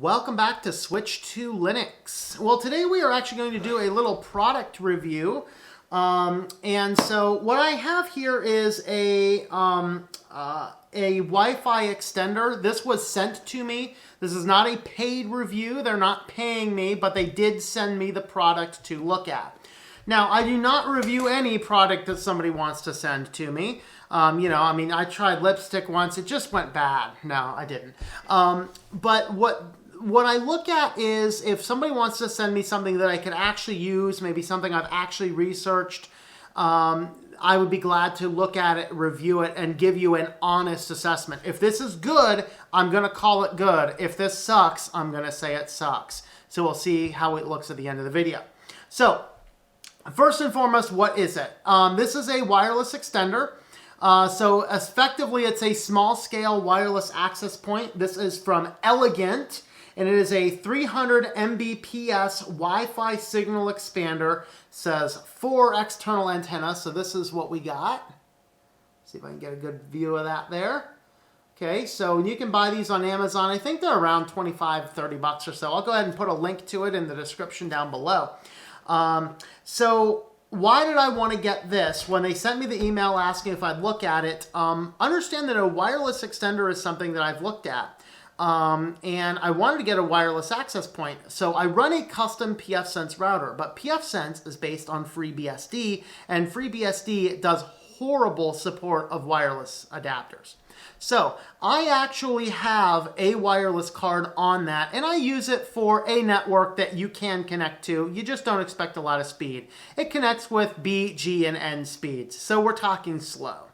Welcome back to Switch to Linux. Well, today we are actually going to do a little product review. And so what I have here is a Wi-Fi extender. This was sent to me. This is not a paid review. They're not paying me, but they did send me the product to look at. Now, I do not review any product that somebody wants to send to me. I tried lipstick once. It just went bad. No, I didn't. But what I look at is if somebody wants to send me something that I can actually use, maybe something I've actually researched, I would be glad to look at it, review it, and give you an honest assessment. If this is good, I'm going to call it good. If this sucks, I'm going to say it sucks. So we'll see how it looks at the end of the video. So, first and foremost, what is it? This is a wireless extender. So effectively, it's a small-scale wireless access point. This is from Elegiant, and it is a 300 Mbps Wi-Fi signal expander. It says 4 external antennas, so this is what we got. See if I can get a good view of that there. Okay, so you can buy these on Amazon. I think they're around 25, 30 bucks or so. I'll go ahead and put a link to it in the description down below. Why did I want to get this? When they sent me the email asking if I'd look at it, understand that a wireless extender is something that I've looked at. And I wanted to get a wireless access point. So I run a custom pfSense router, but pfSense is based on FreeBSD, and FreeBSD does horrible support of wireless adapters. So I actually have a wireless card on that, and I use it for a network that you can connect to. You just don't expect a lot of speed. It connects with B, G, and N speeds, so we're talking slow.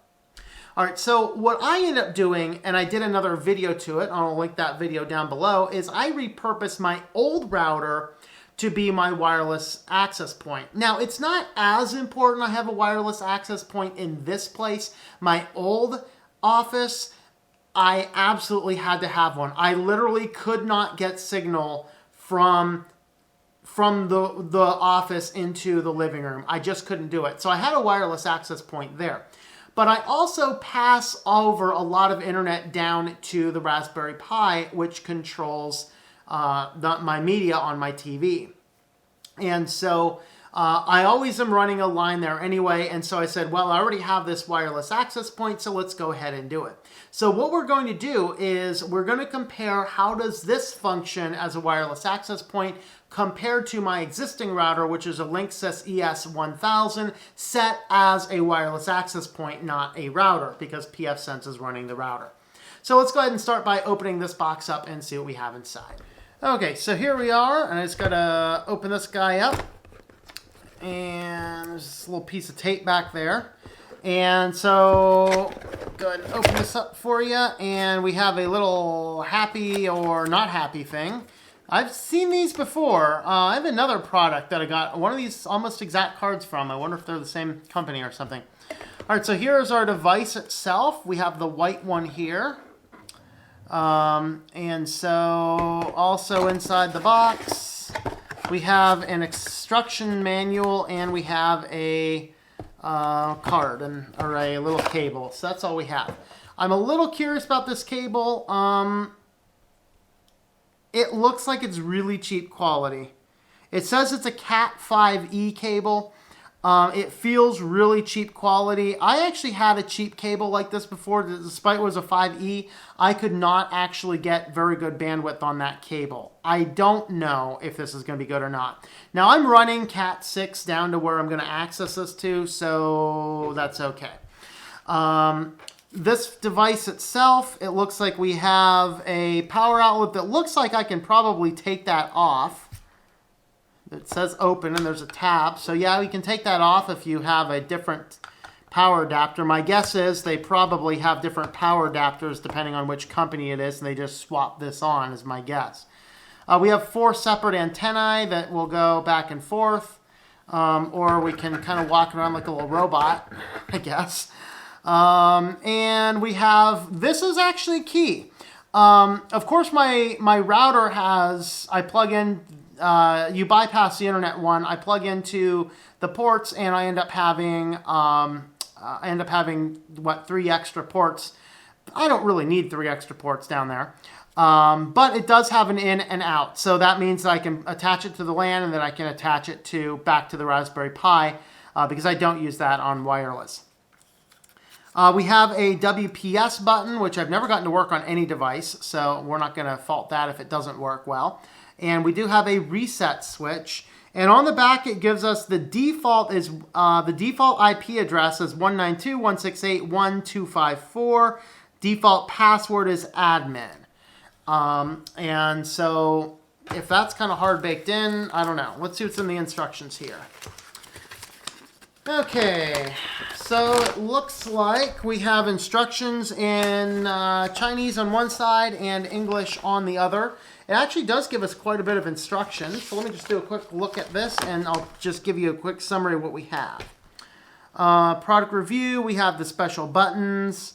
All right, so what I end up doing, and I did another video to it, I'll link that video down below, is I repurposed my old router to be my wireless access point. Now, it's not as important I have a wireless access point in this place. My old office, I absolutely had to have one. I literally could not get signal from the office into the living room. I just couldn't do it. So I had a wireless access point there. But I also pass over a lot of internet down to the Raspberry Pi, which controls my media on my TV. And so I always am running a line there anyway, and so I said, well, I already have this wireless access point, so let's go ahead and do it. So what we're going to do is we're going to compare how does this function as a wireless access point compared to my existing router, which is a Linksys ES1000 set as a wireless access point, not a router, because pfSense is running the router. So let's go ahead and start by opening this box up and see what we have inside. Okay, so here we are, and I just got to open this guy up. And there's this little piece of tape back there. And so, go ahead and open this up for you. And we have a little happy or not happy thing. I've seen these before. I have another product that I got one of these almost exact cards from. I wonder if they're the same company or something. All right, so here's our device itself. We have the white one here. And so, also inside the box, we have an instruction manual, and we have a card or a little cable. So that's all we have. I'm a little curious about this cable. It looks like it's really cheap quality. It says it's a Cat 5e cable. It feels really cheap quality. I actually had a cheap cable like this before. Despite it was a 5e, I could not actually get very good bandwidth on that cable. I don't know if this is going to be good or not. Now, I'm running Cat 6 down to where I'm going to access this to, so that's okay. This device itself, it looks like we have a power outlet that looks like I can probably take that off. It says open, and there's a tab. So yeah, we can take that off if you have a different power adapter. My guess is they probably have different power adapters depending on which company it is, and they just swap this on, is my guess. We have 4 separate antennae that will go back and forth, or we can kind of walk around like a little robot, I guess. And we have, this is actually key. Of course, my router has, I plug in, you bypass the internet one. I plug into the ports, and I end up having 3 extra ports. I don't really need 3 extra ports down there. But it does have an in and out. So that means that I can attach it to the LAN and that I can attach it back to the Raspberry Pi because I don't use that on wireless. We have a WPS button, which I've never gotten to work on any device, so we're not going to fault that if it doesn't work well. And we do have a reset switch. And on the back, it gives us the default IP address is 192.168.1.254. Default password is admin. And so if that's kind of hard baked in, I don't know. Let's see what's in the instructions here. Okay, so it looks like we have instructions in Chinese on one side and English on the other. It actually does give us quite a bit of instructions. So let me just do a quick look at this and I'll just give you a quick summary of what we have. Product review, we have the special buttons.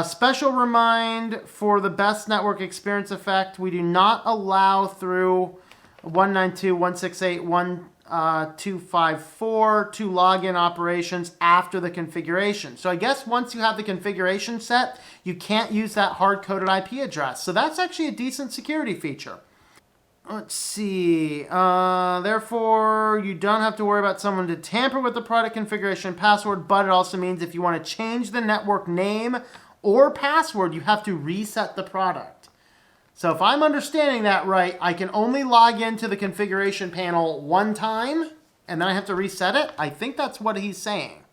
Special remind for the best network experience effect. We do not allow through 192.168.1.254 to login operations after the configuration. So I guess once you have the configuration set, you can't use that hard-coded IP address. So that's actually a decent security feature. Let's see. Therefore, you don't have to worry about someone to tamper with the product configuration password, but it also means if you want to change the network name or password, you have to reset the product. So if I'm understanding that right, I can only log into the configuration panel one time, and then I have to reset it. I think that's what he's saying.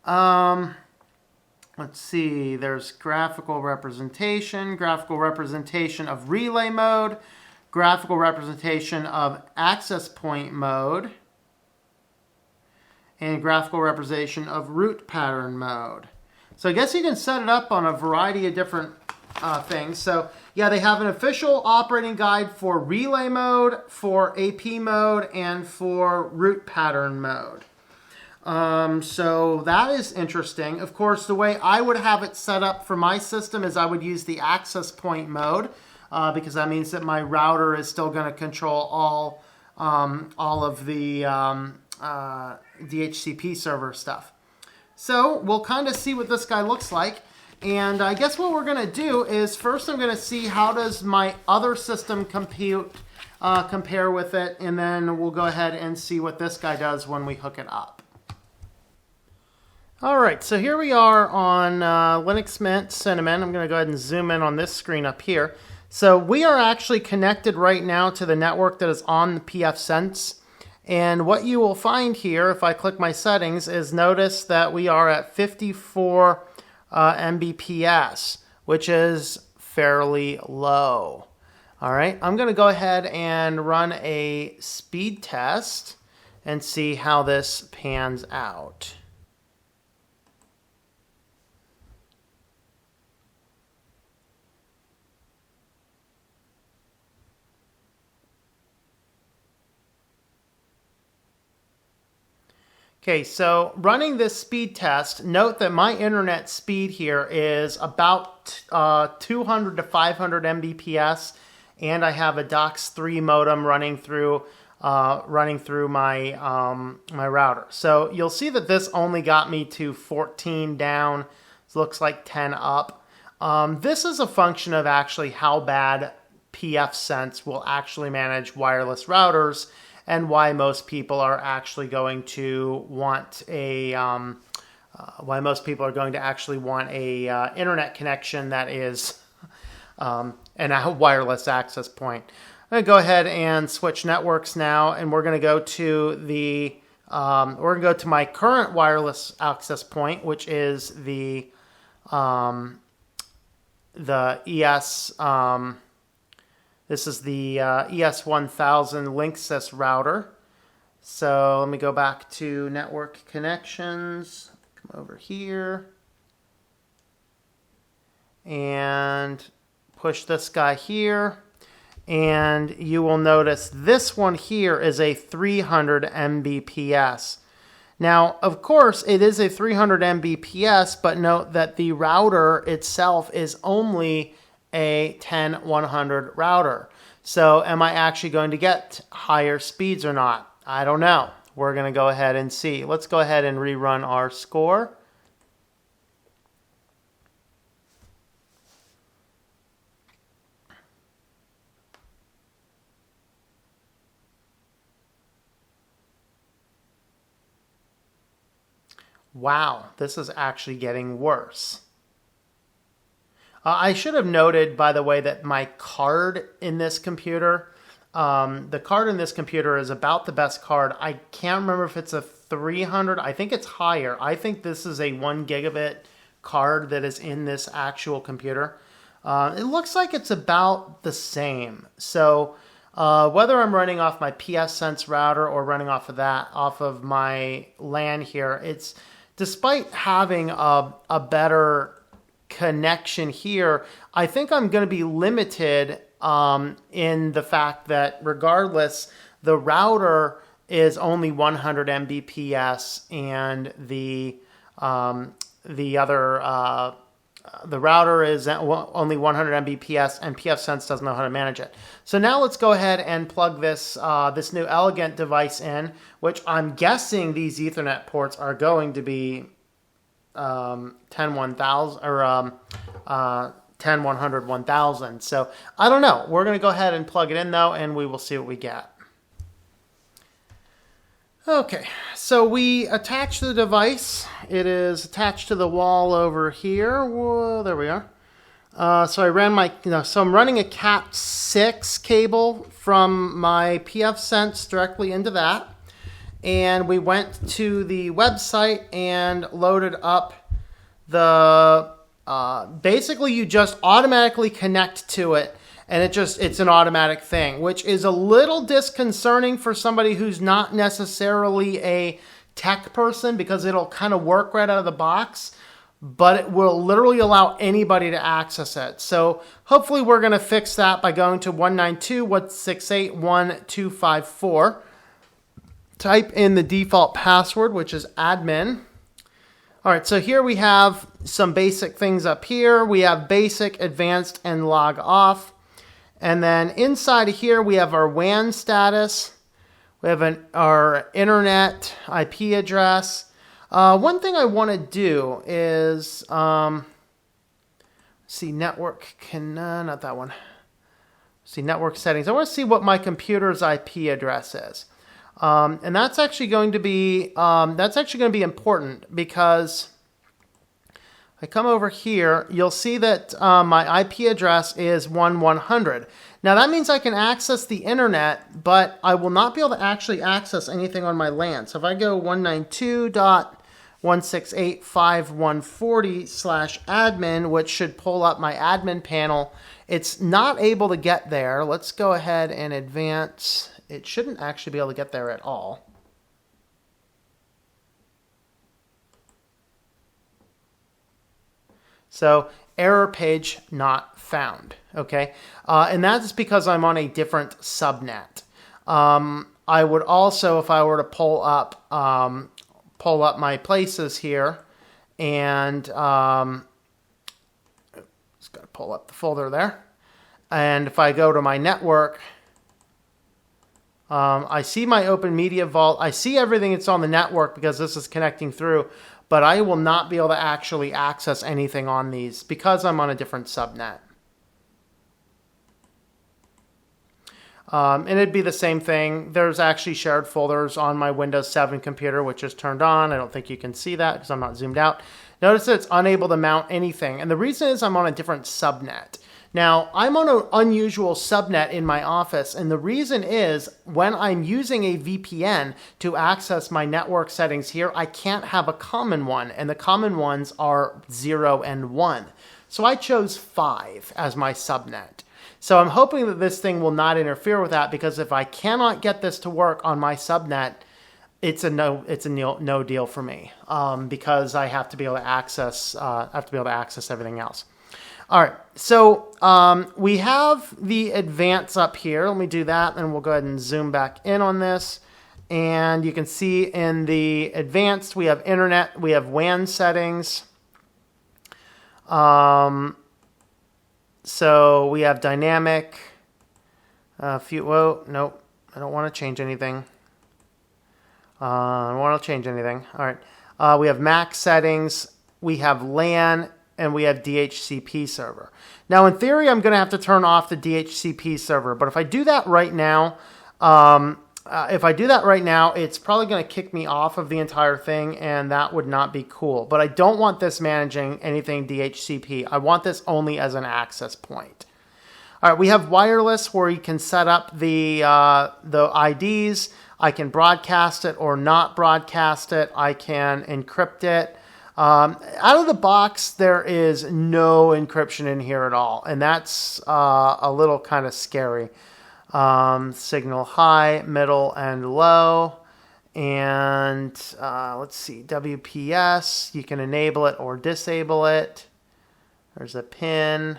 Let's see. There's graphical representation of relay mode, graphical representation of access point mode, and graphical representation of route pattern mode. So I guess you can set it up on a variety of different things. So yeah, they have an official operating guide for relay mode, for AP mode, and for route pattern mode. So that is interesting. Of course, the way I would have it set up for my system is I would use the access point mode because that means that my router is still going to control all of the DHCP server stuff. So we'll kind of see what this guy looks like. And I guess what we're going to do is first I'm going to see how does my other system compare with it. And then we'll go ahead and see what this guy does when we hook it up. All right, so here we are on Linux Mint Cinnamon. I'm going to go ahead and zoom in on this screen up here. So we are actually connected right now to the network that is on the pfSense. And what you will find here, if I click my settings, is notice that we are at 54 Mbps, which is fairly low. All right, I'm going to go ahead and run a speed test and see how this pans out. Okay, so running this speed test, note that my internet speed here is about 200 to 500 Mbps, and I have a DOCS3 modem running through my my router. So you'll see that this only got me to 14 down. It looks like 10 up. This is a function of actually how bad pfSense will actually manage wireless routers, and why most people are actually going to want a internet connection that is and a wireless access point. I'm going to go ahead and switch networks now, and we're going to go to my current wireless access point, which is the ES. This is the ES1000 Linksys router. So let me go back to network connections. Come over here. And push this guy here. And you will notice this one here is a 300 Mbps. Now, of course, it is a 300 Mbps, but note that the router itself is only a 10100 router. So am I actually going to get higher speeds or not? I don't know. We're going to go ahead and see. Let's go ahead and rerun our score. Wow, this is actually getting worse. I should have noted, by the way, that my card in this computer, the card in this computer is about the best card. I can't remember if it's a 300. I think it's higher. I think this is a 1 gigabit card that is in this actual computer. It looks like it's about the same. So whether I'm running off my pfSense router or running off of my LAN here, it's despite having a better connection here, I think I'm going to be limited in the fact that regardless, the router is only 100 Mbps and the router is only 100 Mbps and pfSense doesn't know how to manage it. So now let's go ahead and plug this this new Elegiant device in, which I'm guessing these Ethernet ports are going to be 10.1000 or 10.100 1000. So I don't know. We're going to go ahead and plug it in though, and we will see what we get. Okay, so we attach the device. It is attached to the wall over here. Whoa, there we are. So I ran so I'm running a Cat 6 cable from my pfSense directly into that. And we went to the website and loaded up the, basically you just automatically connect to it. And it's an automatic thing, which is a little disconcerting for somebody who's not necessarily a tech person because it'll kind of work right out of the box, but it will literally allow anybody to access it. So hopefully we're going to fix that by going to 192.168.1.254. Type in the default password, which is admin. All right, so here we have some basic things up here. We have basic, advanced, and log off. And then inside of here, we have our WAN status. We have our internet IP address. One thing I want to do is, see network, not that one. See network settings. I want to see what my computer's IP address is. And that's actually going to be important because I come over here, you'll see that my IP address is 100. Now that means I can access the internet, but I will not be able to actually access anything on my LAN. So if I go 192.168.5140/admin, which should pull up my admin panel, it's not able to get there. Let's go ahead and advance. It shouldn't actually be able to get there at all. So error page not found, okay? And that's because I'm on a different subnet. I would also, if I were to pull up my places here, and just got to pull up the folder there. And if I go to my network, I see my Open Media Vault. I see everything that's on the network because this is connecting through, but I will not be able to actually access anything on these because I'm on a different subnet. And it'd be the same thing. There's actually shared folders on my Windows 7 computer, which is turned on. I don't think you can see that because I'm not zoomed out. Notice that it's unable to mount anything. And the reason is I'm on a different subnet. Now, I'm on an unusual subnet in my office, and the reason is when I'm using a VPN to access my network settings here, I can't have a common one, and the common ones are 0 and 1. So I chose 5 as my subnet. So I'm hoping that this thing will not interfere with that, because if I cannot get this to work on my subnet, it's a no deal for me, because I have to be able to access everything else. All right, so we have the advanced up here. Let me do that, and we'll go ahead and zoom back in on this. And you can see in the advanced, we have internet, we have WAN settings. So we have dynamic. Nope, I don't want to change anything. I don't want to change anything. All right, we have MAC settings. We have LAN. And we have DHCP server. Now, in theory, I'm going to have to turn off the DHCP server. But if I do that right now, if I do that right now, it's probably going to kick me off of the entire thing, and that would not be cool. But I don't want this managing anything DHCP. I want this only as an access point. All right, we have wireless where you can set up the IDs. I can broadcast it or not broadcast it. I can encrypt it. Out of the box, there is no encryption in here at all, and that's a little kind of scary. Signal high, middle, and low. And let's see, WPS, you can enable it or disable it. There's a pin.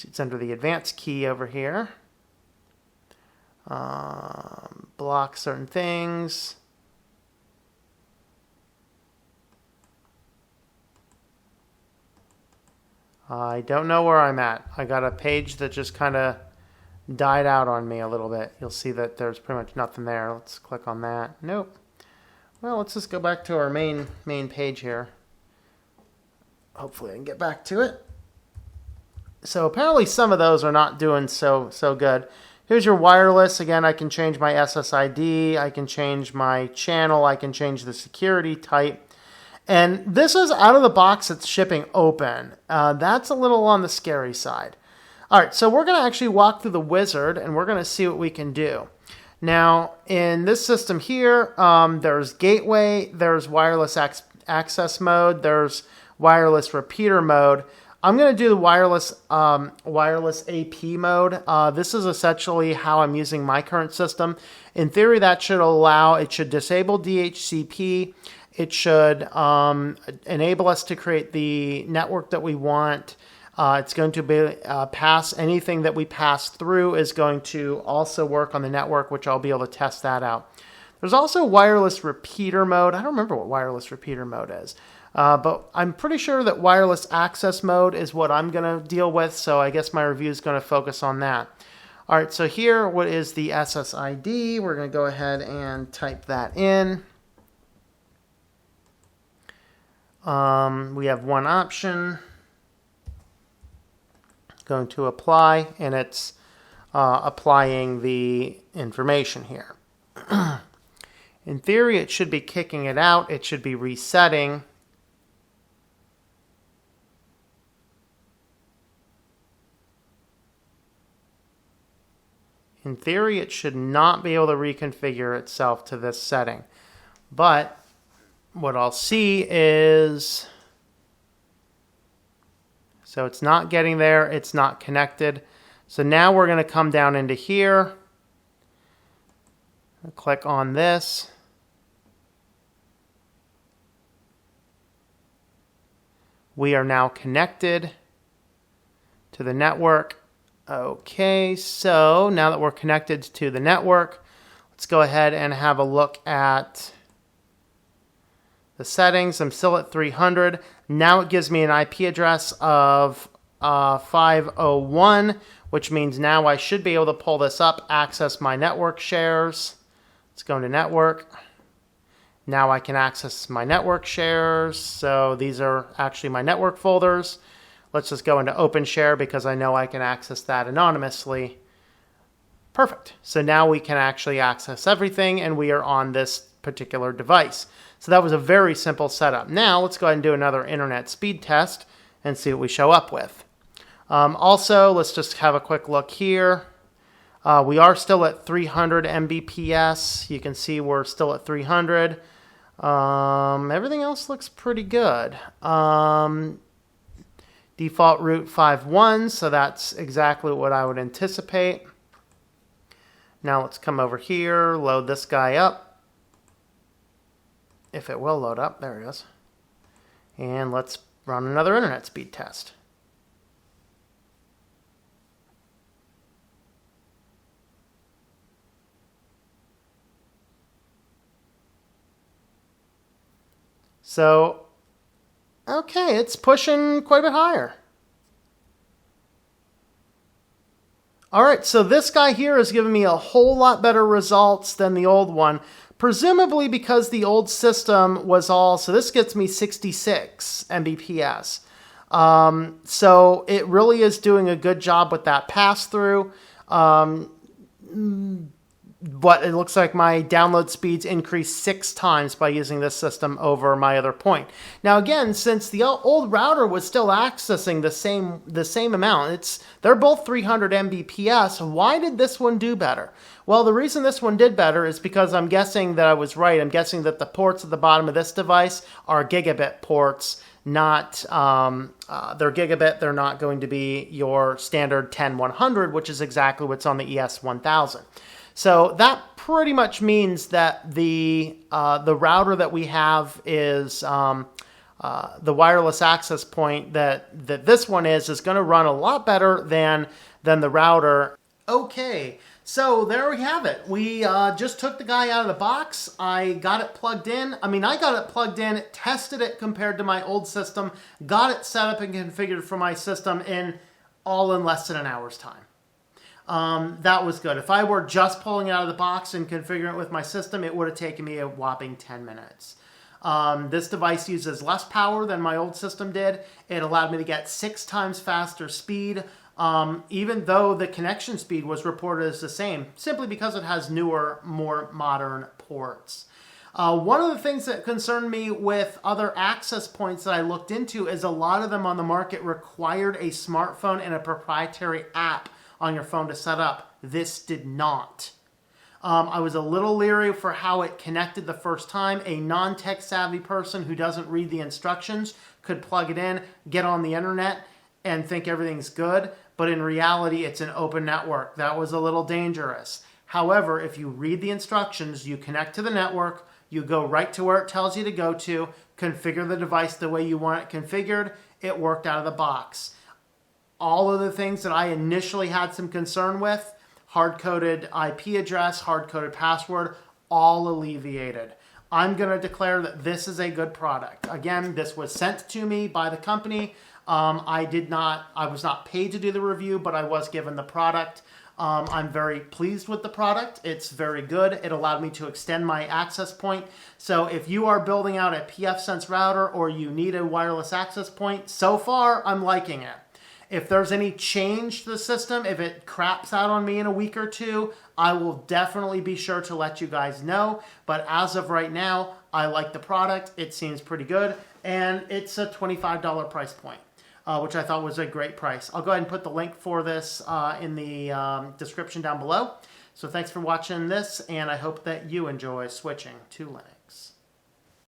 It's under the advanced key over here. Block certain things. I don't know where I'm at. I got a page that just kind of died out on me a little bit. You'll see that there's pretty much nothing there. Let's click on that. Nope. Well, let's just go back to our main page here. Hopefully I can get back to it. So apparently some of those are not doing so good. Here's your wireless. Again, I can change my SSID. I can change my channel. I can change the security type. And this is out of the box. It's shipping open. That's a little on the scary side. All right, so we're going to actually walk through the wizard, and we're going to see what we can do. Now, in this system here, there's gateway, there's wireless access mode, there's wireless repeater mode. I'm going to do the wireless AP mode. This is essentially how I'm using my current system. In theory, that should it should disable DHCP. It should enable us to create the network that we want. It's going to be anything that we pass through is going to also work on the network, which I'll be able to test that out. There's also wireless repeater mode. I don't remember what wireless repeater mode is, but I'm pretty sure that wireless access mode is what I'm going to deal with, so I guess my review is going to focus on that. All right, so here, what is the SSID? We're going to go ahead and type that in. We have one option. Going to apply, and it's applying the information here. In theory, it should be kicking it out. It should be resetting. In theory, it should not be able to reconfigure itself to this setting. But what I'll see is... So it's not getting there, it's not connected. So now we're going to come down into here, click on this. We are now connected to the network. Okay, so now that we're connected to the network, let's go ahead and have a look at the settings. I'm still at 300. Now it gives me an IP address of 501, which means now I should be able to pull this up, access my network shares. Let's go into network. Now I can access my network shares. So these are actually my network folders. Let's just go into OpenShare because I know I can access that anonymously. Perfect. So now we can actually access everything, and we are on this particular device. So that was a very simple setup. Now let's go ahead and do another internet speed test and see what we show up with. Also, let's just have a quick look here. We are still at 300 Mbps. You can see we're still at 300. Everything else looks pretty good. Default route 5.1, so that's exactly what I would anticipate. Now let's come over here, load this guy up. If it will load up, there it is. And let's run another internet speed test. So, okay, it's pushing quite a bit higher. All right, so this guy here is giving me a whole lot better results than the old one. Presumably because the old system was all, so this gets me 66 Mbps. So it really is doing a good job with that pass-through. The but it looks like my download speeds increased 6 times by using this system over my other point. Now again, since the old router was still accessing the same amount, they're both 300 Mbps, why did this one do better? Well, the reason this one did better is because I'm guessing that I was right. I'm guessing that the ports at the bottom of this device are gigabit ports, not they're gigabit. They're not going to be your standard 10100, which is exactly what's on the ES1000. So that pretty much means that the router that we have is the wireless access point that this one is going to run a lot better than the router. Okay, so there we have it. We just took the guy out of the box. I got it plugged in. I got it plugged in, tested it compared to my old system, got it set up and configured for my system in less than an hour's time. That was good. If I were just pulling it out of the box and configuring it with my system, it would have taken me a whopping 10 minutes. This device uses less power than my old system did. It allowed me to get 6 times faster speed, even though the connection speed was reported as the same, simply because it has newer, more modern ports. One of the things that concerned me with other access points that I looked into is a lot of them on the market required a smartphone and a proprietary app on your phone to set up. This did not. I was a little leery for how it connected the first time. A non-tech savvy person who doesn't read the instructions could plug it in, get on the internet, and think everything's good. But in reality, it's an open network. That was a little dangerous. However, if you read the instructions, you connect to the network, you go right to where it tells you to go to, configure the device the way you want it configured, it worked out of the box. All of the things that I initially had some concern with, hard-coded IP address, hard-coded password, all alleviated. I'm going to declare that this is a good product. Again, this was sent to me by the company. I was not paid to do the review, but I was given the product. I'm very pleased with the product. It's very good. It allowed me to extend my access point. So if you are building out a pfSense router or you need a wireless access point, so far I'm liking it. If there's any change to the system, if it craps out on me in a week or two, I will definitely be sure to let you guys know. But as of right now, I like the product. It seems pretty good. And it's a $25 price point, which I thought was a great price. I'll go ahead and put the link for this in the description down below. So thanks for watching this, and I hope that you enjoy switching to Linux.